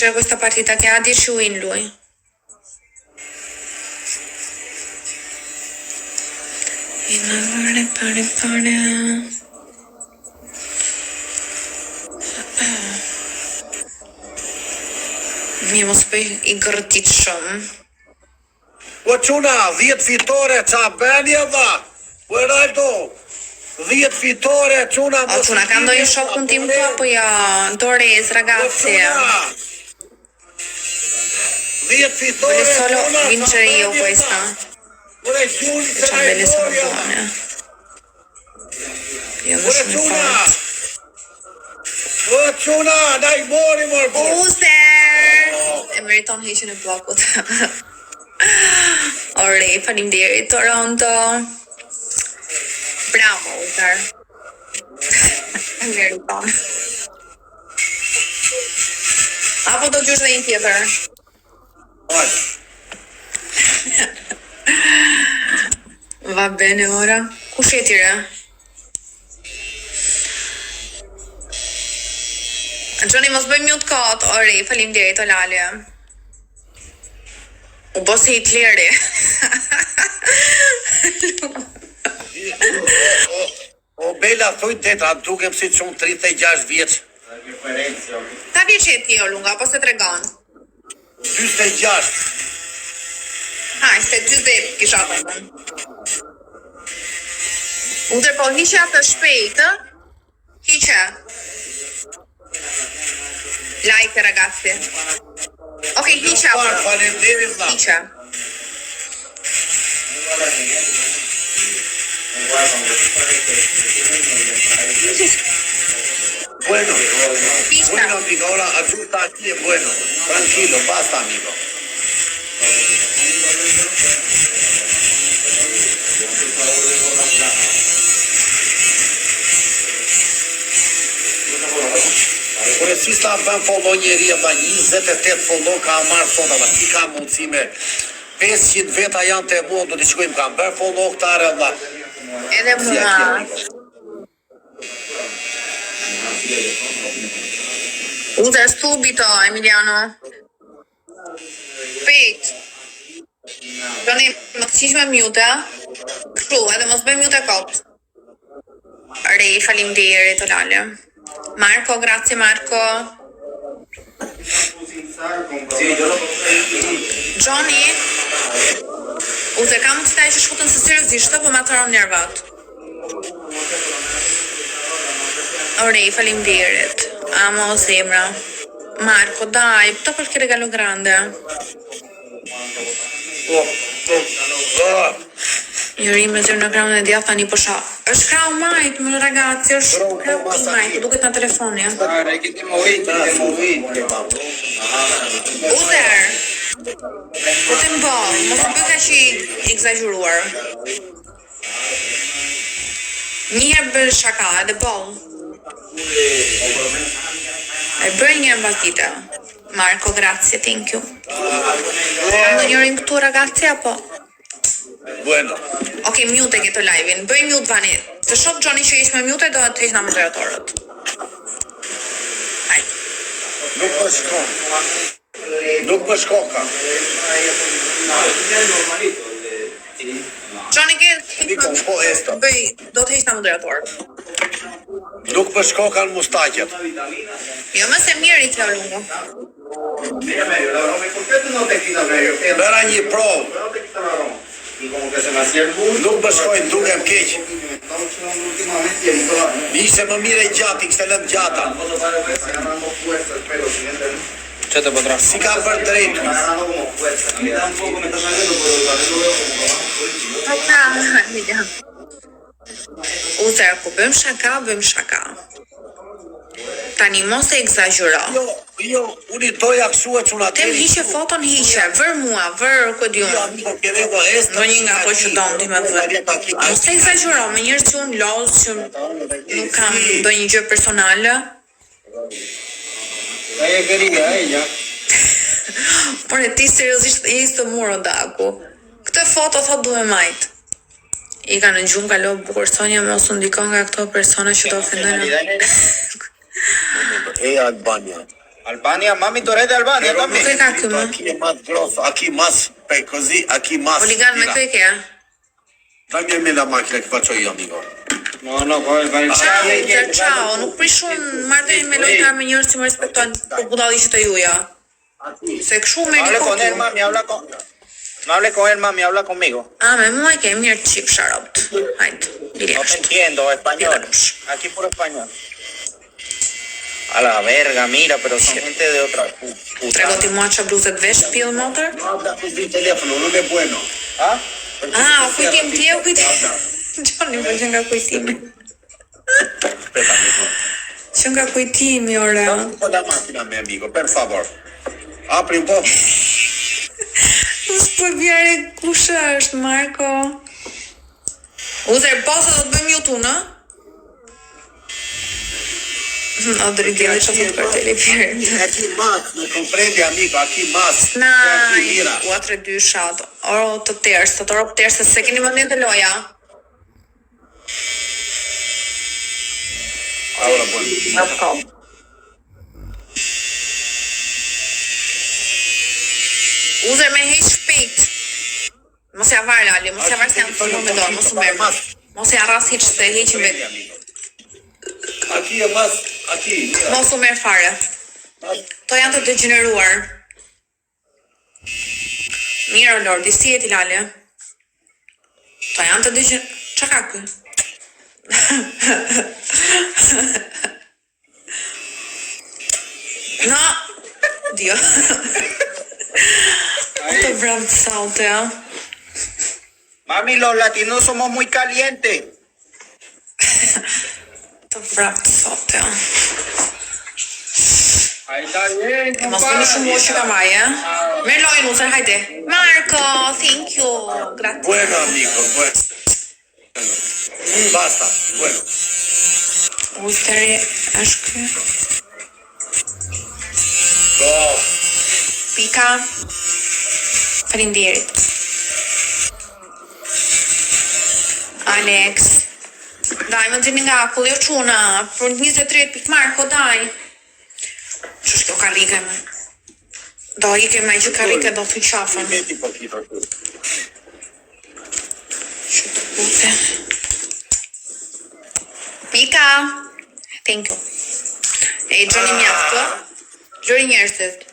c'è questa partita che ha 10 win lui. Mi mos bëj I gërtit shumë. Po çuna, 10 fitore, qa bëni dha? Ronaldo, 10 fitore, çuna. O çuna, ka ndonjë shokun tim këtu apo jo? Torres, ragazzi. 10 fitore, Voglio solo vincere io questa. Facciamo delle buone. Io non sono forte. O çuna, dai mori morbo. User! E meriton heqin e bllokut. Ore, faleminderit Toronto. Bravo, Uzer. Meriton. Apo do gjush dhe një tjetër? Va bene ora. Kush je ti re? Gjoni mos bëj mute kot, ore, faleminderit Olale. U bosi Hitleri. O Bela thuj tetra, dukem si çun 36 vjeç. Ta vjeç je ti o lunga, apo se tregon? 46. Ha, ishte 40 kisha thënë. Uder po hiqe atë shpejt, hiqe. Like ragazzi. Ok, hiqe atë. Faleminderit vlla. Hiqe. Bueno, Pista. bueno amigo, ahora ayuda aquí es bueno. Tranquilo, basta amigo. Kure si sta bën follow njeri e ba 28 follow ka marrë sot alla, si ka mundësi me 500 veta janë të mua, do t'i shkojmë kam bërë follow këtare alla. Edhe mua. Uzer subito, Emiliano. Pejt. Gjoni, më të qish me mute. Kështu, edhe mos bëj mute kot. Rej, faleminderit Olale. Marco, grazie Marco. Johnny. Uzer, kam të taj që shkutën se seriosisht, po ma të rom nervat. Ore, faleminderit. Amo Zemra. Marco, dai, to qualche regalo grande. Io rimezzo una crown di afani po sha. Është krau majt, më ragazzi, është krau majt, duket na telefoni. Uzer. Po të mboj, mos bëj kaq I egzageruar. Një herë bën shaka, edhe boll. E bëj një mbas dite. Marco, grazie, thank you. Kam ndonjërin këtu ragazzi apo? Bueno. Ok, mute këto live-in. Bëj mute vani. Të shoh Johnny që ish me mute do të heq na moderatorët. Hajde. Nuk më shkon. Nuk më shkoka. Johnny ke po esto. bëj, do të heq na moderatorët. Nuk më shkokan mustaqet. Jo, më se mirë I kjo lungu. Bëra një provë. Nuk më shkojnë, dukem keq. Ishte më mire gjati, kështë lëmë gjata. Që të pëtra? Si ka për drejtë. Uzer, ku bëjmë shaka. Tani mos e egzagjero. Jo, unë I doja kështu e çuna Tem hiqe foton hiqe, vër mua, vër këtë në një nga ato që donë ti me vë. Mos e egzagjero, me njerëz që unë lozë, që nuk kam bëj një gjë personale. E gëringa, ja. Por e ti seriosisht e istë të muro daku. Këtë foto thot duhe majt. I ka në gjumë kalo bukur Sonja mos u ndikon nga këto persona që të ofendojnë. E Albania. Albania, mami, torre de Albania también. Che cacchio, ma? Aqui è más grosso, aqui más, così, aqui más. Oligan me Mira, che è? dammi a me la macchina che faccio io, amico. No, vai. Ciao, nuk prish unë marrëdhënie me lojta me njerëz që më respektojnë për budalliqet e juaja. Se kështu me Hable con él, një mami, No hable con él, mami, habla conmigo. Me mua ke mirë çip sharop. Hajde, dili No te jashtë. entiendo, español. Aquí puro español. A la verga, mira, pero son gente de otra puta. Tregoti mua çfarë bluzet vesh pill motor? Guarda così il telefono, non è bueno. ¿Ah? Kujtim ti e kujtim. Gjoni më që nga kujtimi. Aspetta, amico. Që nga kujtimi, ora. Un po' la macchina, mio amico, per favor. Apri un po'. S'po vjare kush është, Marko? Uzer, po se do të bëjmë YouTube, në? O drejtëri që fut për telefon. Aqui más, me comprendi, amico? Aqui más. Na, Aqui, mira. 4-2 shat. Oro të tërës, të oro tërës, se keni më të loja. Ahora bueno. Uzer me heq shpejt. Mos ja var Lali, mos ja var se janë të me dorë, mos u merr. Mos ja rras hiç se heqim vetë. Aqui é mais, aqui, mira. Mos u merr fare. To janë të degeneruar. Mirë, Lordi, si jeti Lali? To janë të degeneruar. Qa ka kë? No, Dio. Të vrem të saute, ja. Mami, los latinos somos muy calientes. Të vrem të saute, ja. Ahí está bien, Mos vini shumë mua që ka vaj, ja. Merë lojnë, Uzer, hajde. Marko, thank you. Grazie. Bueno, amico, bueno. Basta, bueno. Uzeri është ky. No, Pika. Faleminderit. Alex. Daj, më gjeni nga akull, jo quna. Për 23 pikë Marko, daj. Që shkjo karike me. Do ike me që karike do të qafën. metti pochino qui. Që të pute. Pika. Thank you. E gjoni mjaftë. Gjori njerëzit.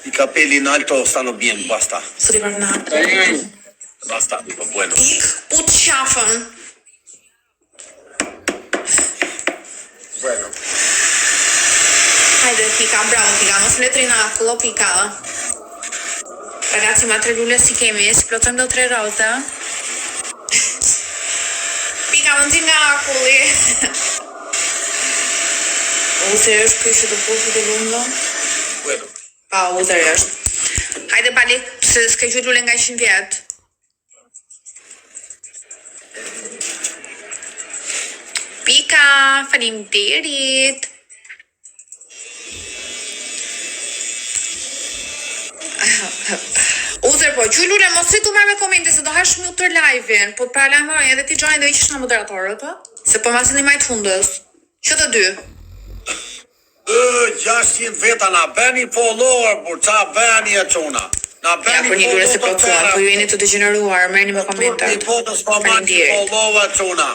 I capelli in alto stanno bien, basta. Suri për natë. Está bien ahí. Basta, amico, bueno. Ik, ut qafën. Bueno. Hajde, Pika, bravo, Pika, mos letri në akullo, Pika. Ragazzi, ma 3 lule si kemi, si plotojmë do 3 rote. Pika, më nxin nga akulli. Uzer është kjo që të pushit e lundo? Bueno. Pa, Uzer është. Hajde, Bali, se s'ke gjujt lule nga 100 vjetë. Pika, faleminderit. Uzer, po, gjuj lule, mos rritu marrë me komente, se do hash shumë tër live-in, po të paralajmëroj edhe ti gjojnë dhe i qishna moderatorët, se po masin i majtë fundës. Që të dy? 600 veta na bëni follower, por qa bëni e quna. Na Ja, bëni për një lule se plotësuan, po ju jeni të degeneruar, merrni me komentat. Turpi fotës pa maki Faleminderit. follower quna.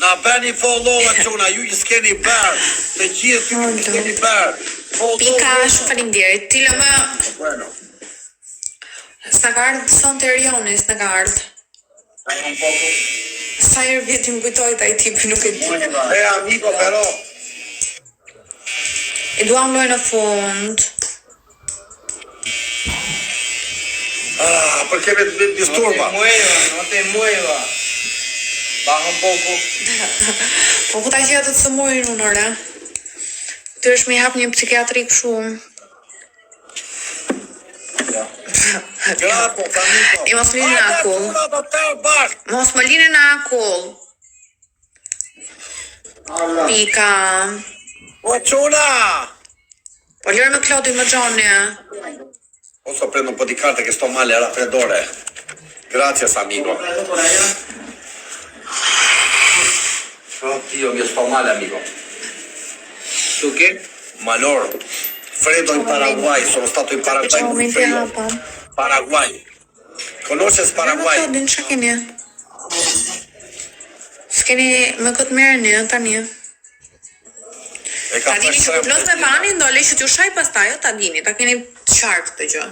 Na bëni follower quna, ju i s'keni bërë. Të gjithë ju i s'keni bërë. Pika, shumë faleminderit. Ti lë më Bueno. s'na ka ardhë sonte Erioni, s'na ka ardhë. Un poco. Sa herë vjeti më kujtoj taj tipi, nuk e di. Amico, però. E duam lojë në fund. Perché mi disturba. No te muevas. Baja un poco. Po ku ta gjeta të të mojnë unë, ore? Ty është me hap një psikiatrik shumë. Grazie, amico. E mos më linë në akull. Do të bashkë. Mos më linë në akull. Pika. O quna! Po lërë me Klodi më gjoni. Posso prendere un po' di carta che sto male al raffreddore? Grazie, amico. Oddio, mi sto male, amico. ¿Tú qué? Malor, Fredo in Paraguay, sono stato in Paraguay con Fredo. Paraguay. Conosces Paraguay? Din që keni? S'keni me këtë merë një, tani. Ta dini që ku plos me pani, ndole që t'ju shaj pastaj, ta dini, ta keni qartë të gjë.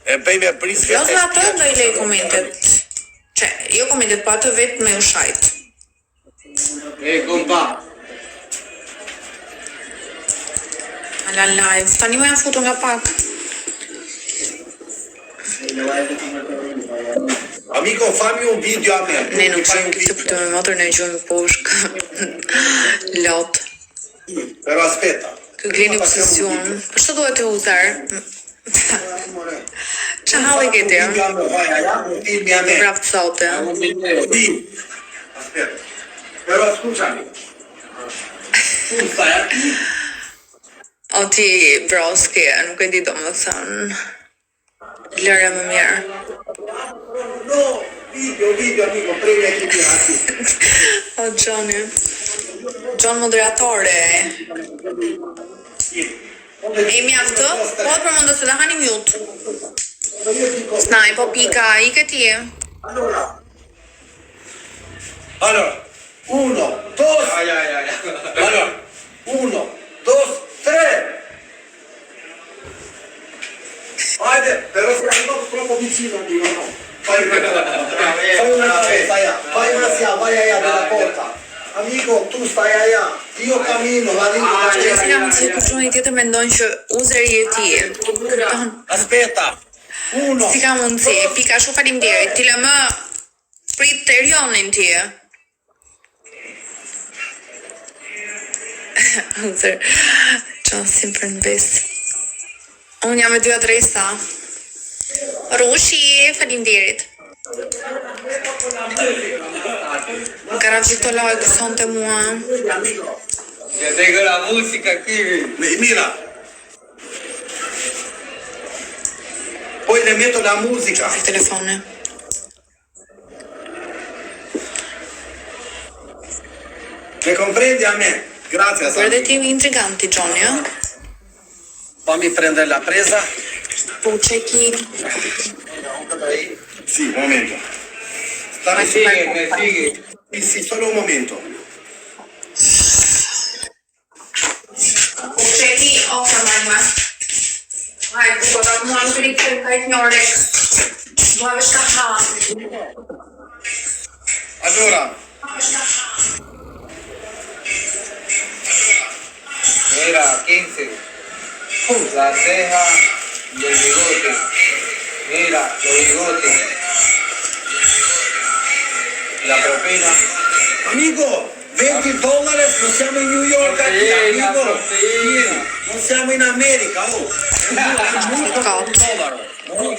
E bëj me briske. Plos me ato, do i lej komentet. Që, jo komentet, pa ato vetë me u shajt. Gomba. Ala live, tani më janë futur nga pak. Amico, fammi un video a me. Ne nuk shumë këtë për të me motor në gjumë poshk. Lot. Però aspetta. Kë glini obsesion. Për shtë duhet të uzar? Që halli këti? Filmi a me. Bravo të sote. Sì. Aspetta. Però scusami. Tu stai aquí. O ti broski, nuk e di do më thënë. Lëre më mirë. No, video amico, premi che ti aquí. O Gjoni. Gjon moderatore. E mjaftë? Po të përmëndo se da hani mute. Snaj, po pika, i këti e. Allora, 1, 2. Allora, 1, 2, 3. Hajde, però sei arrivato troppo vicino, amico, no. Fai una cabeza allá, vai allá della porta. Amico, tu stai allá, io cammino, la Si kam që kushoni tjetër mendojnë që uzeri e ti. Aspetta, 1. Si ka mundësi, pika shumë faleminderit. Ti lë më prit të rionin ti. Uzer, qonë si për në besë. Unë jam me 2 adresa. Rushi, faleminderit. Gara Victor Loj këson të mua. Yo tengo la música aquí. Mira. Poi le metto la musica. Për telefone. Me comprendi a me? Grazie, Për dhe ti intriganti, Gjoni, ja? Fammi prendere la presa. Puçeki. Sì, un momento. Me sigue. Sì, solo un momento. Puçeki, ofër marrë. Hajde, ku do të mua në frikë ka një orek. Dua vesh ta ha. Allora, Mira, 15. La ceja y el bigote. Mira, los bigotes. La propina. amico, $20, non siamo in New York aquí, amigo. Non siamo in America, oh.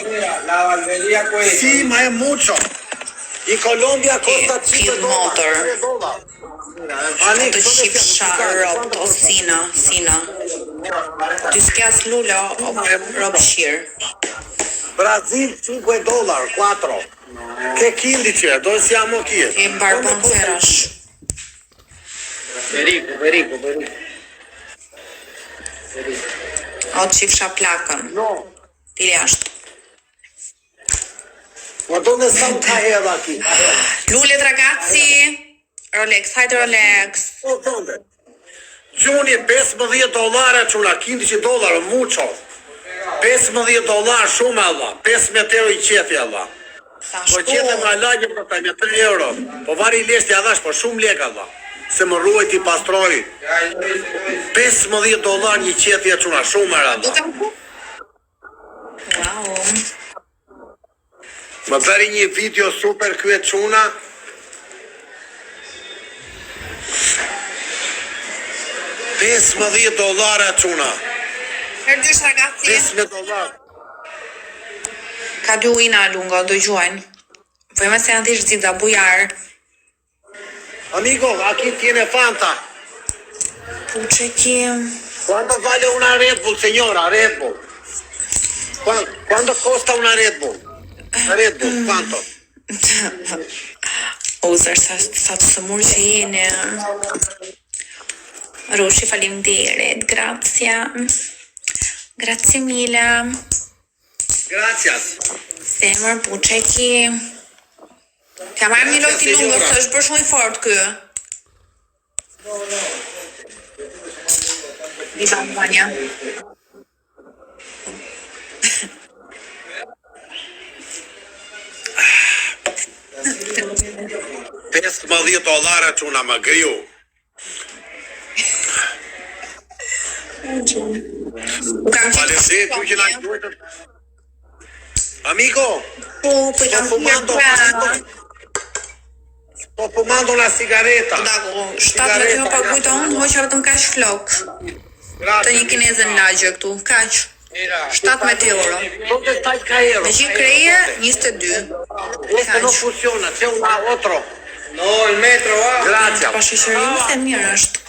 Mira, la barbería cuesta. Sì, ma è mucho. In Colombia costa Field motor. Të shifsha rob, o sina. Ty s'kjas lulla, o rob shirë. Brasil $5, 4. Che 15, dove siamo qui? E barbon ferash. Perico. O të shifsha plakën. No. Ti jashtë. Ma dove sta un carrello qui? Lullet ragazzi. Rolex, hajde Rolex. Gjuni, $15 çuna, $15, mucho. $15 shumë Allah, 15 euro I qefi Allah. Po qete ma lagje për ta me 3 euro. Po vari lesht ja dhash, po shumë lek Allah. Se më ruaj ti pastroj. $15 një qefi e çuna, shumë Allah. Wow. Më bëri një video super kyet çuna. $15 çuna. Herdysh ragazzi. $15. Ka 2 ujna lungo, do gjuajnë. Vojme se janë thjesht zida bujar. Amigo, aquí tiene Fanta. Puçeki. ¿Cuánto vale una Red Bull, señora? Red Bull. ¿Cuánto costa una Red Bull? Red Bull, ¿cuánto? Uzer, sa të sëmur që jeni. Rushi, faleminderit, grazie mille. Gracias. Zemër, buqeki. Ka marrë një lojt i lungë, së është bërë shumë i fort kë. Viva Albania. $15 çuna më griu. Valese, tu që na luajtë. Amico, Po, sto fumando una sigareta. Dago, 17 më pagujta unë, hoqa vetëm kaq flok. Të një kineze në lagje këtu, kaq. 17 euro. ¿Dónde está el caero? Me gjithë kreje, 22. Esto no funciona, c'è un otro. No, el metro va. Grazie. Pa sheqerim se mirë është.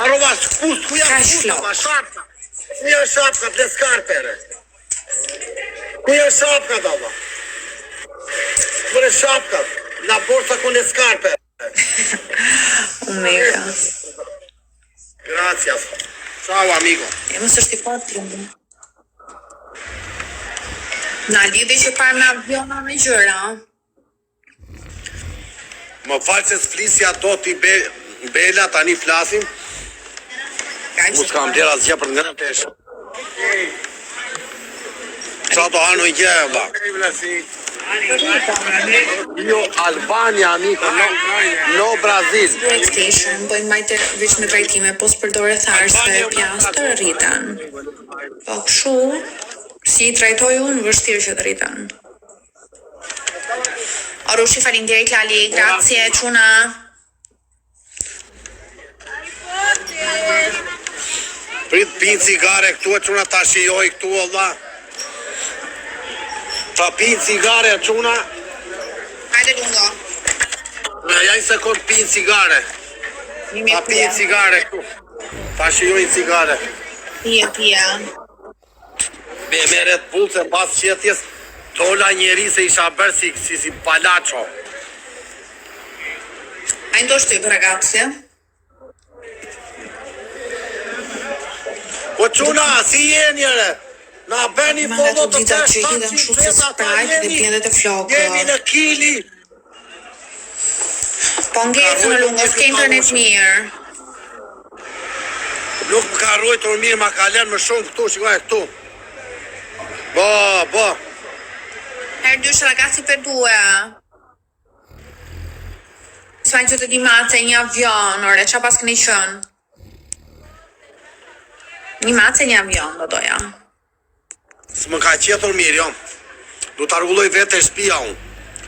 A roba spust, ku Ka janë shlok. ma shapka? Ku janë shapka të skarpere? Ku janë shapka dalla? Kure shapka, la borsa con le scarpe. Omega. Gracias. Ciao amico. E mos është i fort lëndë. Na lidhi që parë me aviona me gjëra. Më falë se s'flisja do t'i Bela, tani flasim. U s'kam djera zgja për nga në pesh. Qa do hanu i gje, ba? Jo, Albania, amico, no Brazil. PlayStation, bëjnë majtë veç me trajtime, po s'përdore tharë se pjas të rritan. Po këshu, si i trajtoj unë, vështirë që të rritan. Rushi, faleminderit Lali, grazie, çuna. Prit pinë cigare këtu e çuna ta shijoj këtu, Allah. Ta pinë cigare çuna. Hajde lungo. Ja i sekund pinë cigare. Ta pinë cigare këtu. Ta shijoj cigare. Pia. Me meret pulse pas qetjes, dola njeri se isha bërë si palacho. Hai ndo shtyp, ragazzi? Po çuna, si jeni ere? Na bëni follow të dita që hidhen kështu si Sprite dhe pjendet e flokë. Jemi në Kili. Po ngecë në lungo, s'ke internet mirë. Nuk ka rojtur mirë, ma ka lënë më shumë këtu, shikoj këtu. Bo. Herë dysh ragazzi për due. S'ma që të dimace një avion, ore, qa pas këni qënë? Një mace një avion, do doja. S'më ka qetur mirë, jo. Du të argulloj vetë e shpia unë.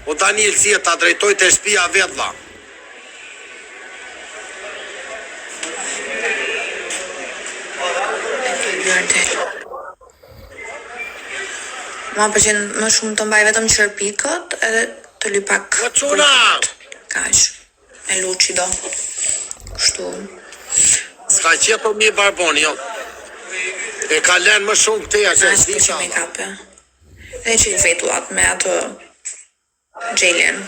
O Daniel, si e ta drejtoj të shpia vetë, dha. Ma përqen më shumë të mbaj vetëm qërpikët edhe të lypak. O quna! Kash, e lucido. Kështu. S'ka qetur mirë barboni, jo. E ka lënë më shumë këteja që e Ashtë përqen make-up-e. Dhe që i vetullat me atë gjelin.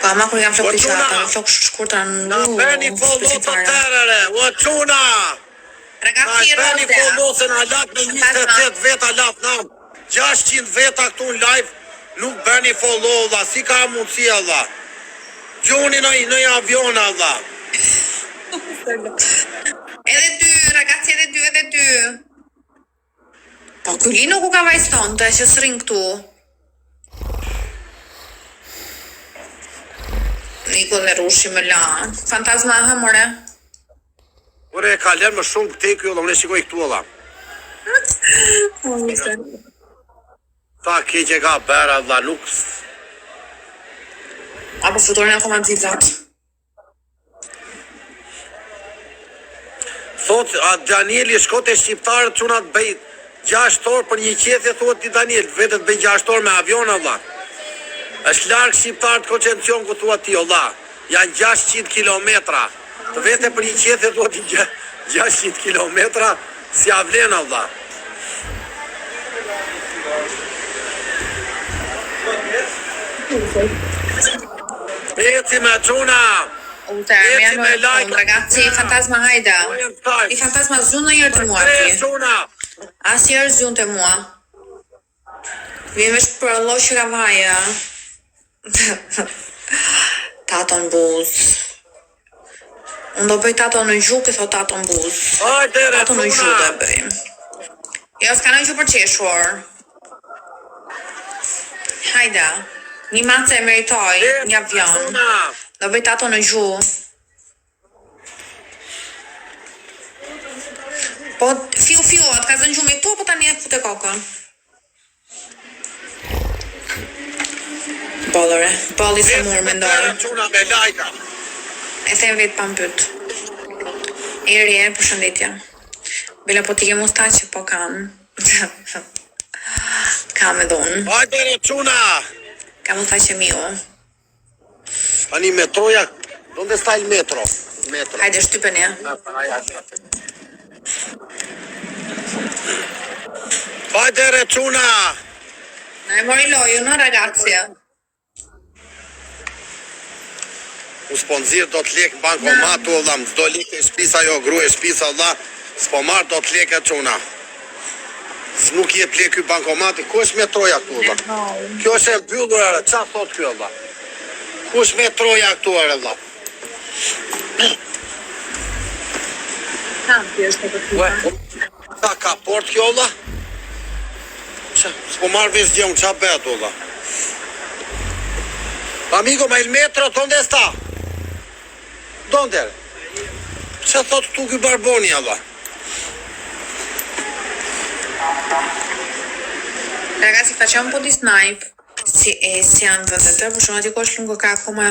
Pa, ma kur jam flok pishata, flok shkurtra Na bëni follow të tërëre, o quna! Na Ragazzi, bëni rote. follow se na lak në 28 veta lak nam. 600 veta këtu në live, nuk bëni follow, dha, si ka mundësi, dha. Gjuni në avion, dha. Edhe dy, ragazzi, edhe dy. Po, kulli nuk u ka vajston, të e që s'rin këtu. Niko dhe Rushi më la. Fantazma e hëmore. Ore, ka lënë më shumë këte kjo, dhe unë e shikoj këtu, dha. Ta keqe ka bera, dha, nuk... Apo futurin akoma në cilat. Thot, Danieli, shko të shqiptarët që nga të bëj 6 orë për një qethje, thot ti Daniel, vetët bëj 6 orë me avion, Allah. është largë shqiptarët koncencion ku thua ti, Allah. Janë 600 kilometra. Të vete për një qethje thua ti 600 kilometra, si avlen, Allah. Eci me çuna. Termiano e fund, ragazzi, fantasma hajde. I fantasma zhun në njërë të mua ti. Çuna. Asnjëherë zhun të mua. Vjen veç për Allah që ka vaja. Taton buz. Unë do bëj taton në gjuhë, thot taton buz. Hajde re Taton në gjuhë do bëj. Jo, s'ka në gjuhë për qeshur. Hajde. Një mace e meritoj, një avion. Do bëj taton në gjuhë. Po, fiu, atë ka zënë gjuhë me këtu, po tani e fute kokën. Bollore, bolli së murë me ndorë. Çuna me lajka. E them vetë pa mpyt. Eri, përshëndetje. Bela po t'i ke mustaqe, po kam. Kam edhe unë. Hajde re çuna. Kam mustaqe miu. Tani metroja. Donde sta il metro? Metro. Hajde, shtypeni. Hajde re çuna. Na e mori loju, no ragazzi. U sponzir do të lek bankomatu Allah, më do lek e shpisa jo gru e shpisa Allah, s'po marrë do të lek e quna. S'nuk je plek ky bankomati, ku është metroja këtu Allah? Kjo është e mbyllur ere, qa thot kjo Allah? Ku është metroja këtu ere Allah? Ka ka port kjo Allah? S'po marrë vesh gjë, qa betu Allah? Amigo, ma il metro, donde sta? Donde? Që thot këtu ky barboni, Allah? Ragazzi, facciamo un po' di snipe. Si janë vende të, për shumë aty kosh lungo ka akoma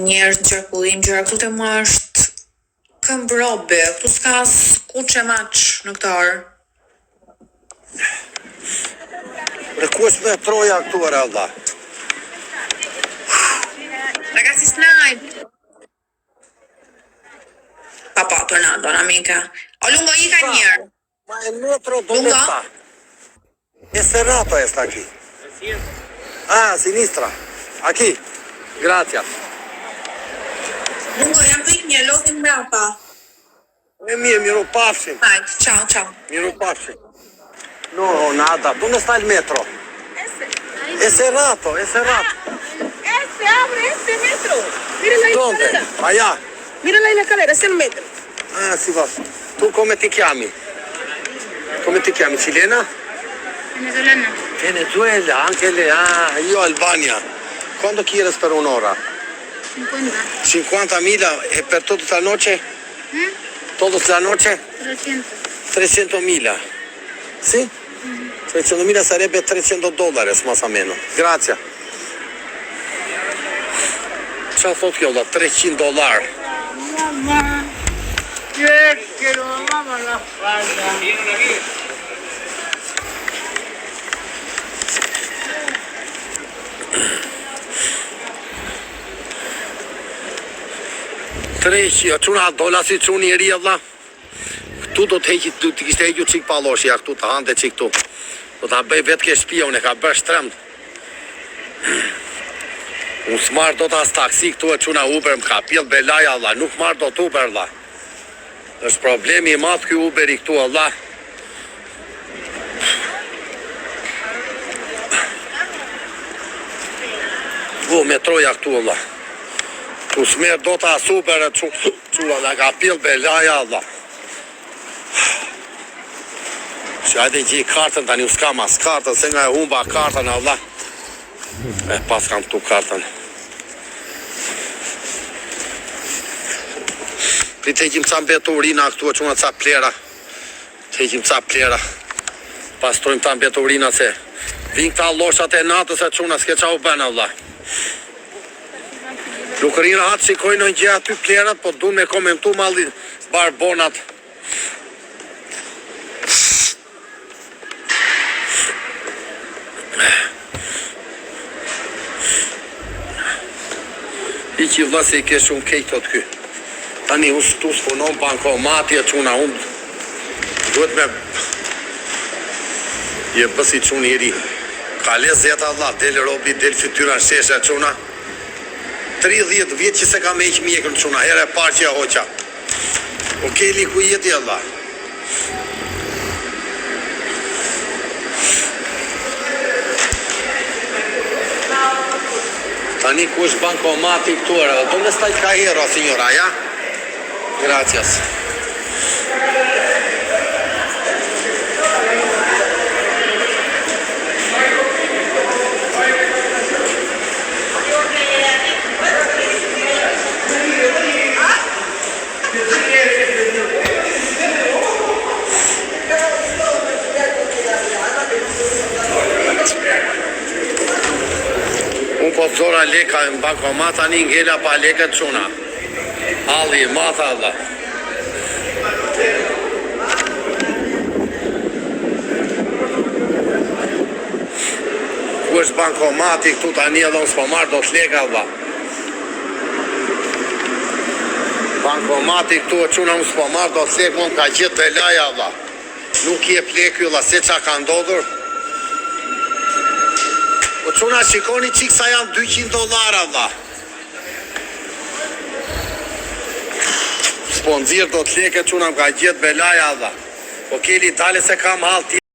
njerëz në qarkullim, gjëra këtu te mua është këmbrobe, këtu s'ka kuqe maç në këtë orë. Re ku është metroja këtu, ere Allah? Ragazzi, snipe! Papa, tornado, amica. O lungo i ka njerë. Ma el metro, donde Lungo? sta? E cerrato esta aquí. Ah, sinistra. Aquí. Gracias. Lungo, jam bëjt një lotin mbrapa. E mirë, miru pafshim. Hajde, ciao. Miru pafshim. No, nada. ¿Dónde está el metro? Es cerrato, es cerrato. Se abre este metro. Mira la ¿Dónde? escalera. Allá. Mira la escalera, es el metro. Ah, si va. ¿Tú cómo te chiami? Come ti chiami? Cilena? Venezolana. Venezuela, anche lei. Ah, io Albania. ¿Cuándo quieres per un'ora? 50. 50.000 e per tutta la noche? Toda la noche? 300. 300.000. Sì? 300.000 sarebbe $300 más o meno. Grazie. Qa thot kjo da? $300. Mamá. Yo quiero mamá la falda. Quna dola si quni i ri Allah. Këtu do të heqit, do të kishte heqju qik paloshja këtu, të hante qik këtu. Do të bëj vetë ke shpia, unë e ka bërë shtremt. Unë s'marë do të as taksi këtu e quna Uber, më ka pjellë belaja Allah, nuk marë do të Uber Allah. është problemi i madh ky Uberi këtu Allah. Metroja këtu Allah. Ku s'merë do të asupere qura dhe ka pil belaja Allah. Që hajde gjej kartën tani u s'kam as kartën, se nga e humba kartën Allah. E pas kam këtu kartën. Të heqim ca mbeturina këtu e quna ca plera. Të heqim ca plera. Pastrojmë ta mbeturina se vinë këta loshat e natës e quna s'ke qa u bënë Allah. Nuk rinë atë shikojnë në gjë aty plerat, po du me komentu malli barbonat. I që vla se i kesh unë kejtë të ky. Tani unë shtu s'punon bankomati e quna unë. Duhet me... Je bësi quni i ri. Ka lezet Allah, del robi, del fytyra në sheshe quna. 30 vjetë që se ka me iq mjekën quna, here e parë që ja hoqa. O keli ku jeti Allah. Tani ku është bankomati këtuar, ¿dónde está el cajero, señora, ja? Gracias. Unë po të zora leka në bankomat, tani ngella pa lekët quna. Ali, mata Allah. Ku është bankomati këtu tani edhe unë s'po marrë do të leka Allah. Bankomati këtu e quna unë s'po marrë do të leka, unë ka gjithë belaja Allah. Nuk je pleky Allah, se qa ka ndodhur. O quna shikoni qik sa janë $200 Allah. S'po nëzirë do të leke quna më ka gjithë belaja Allah. O keli tale se kam halë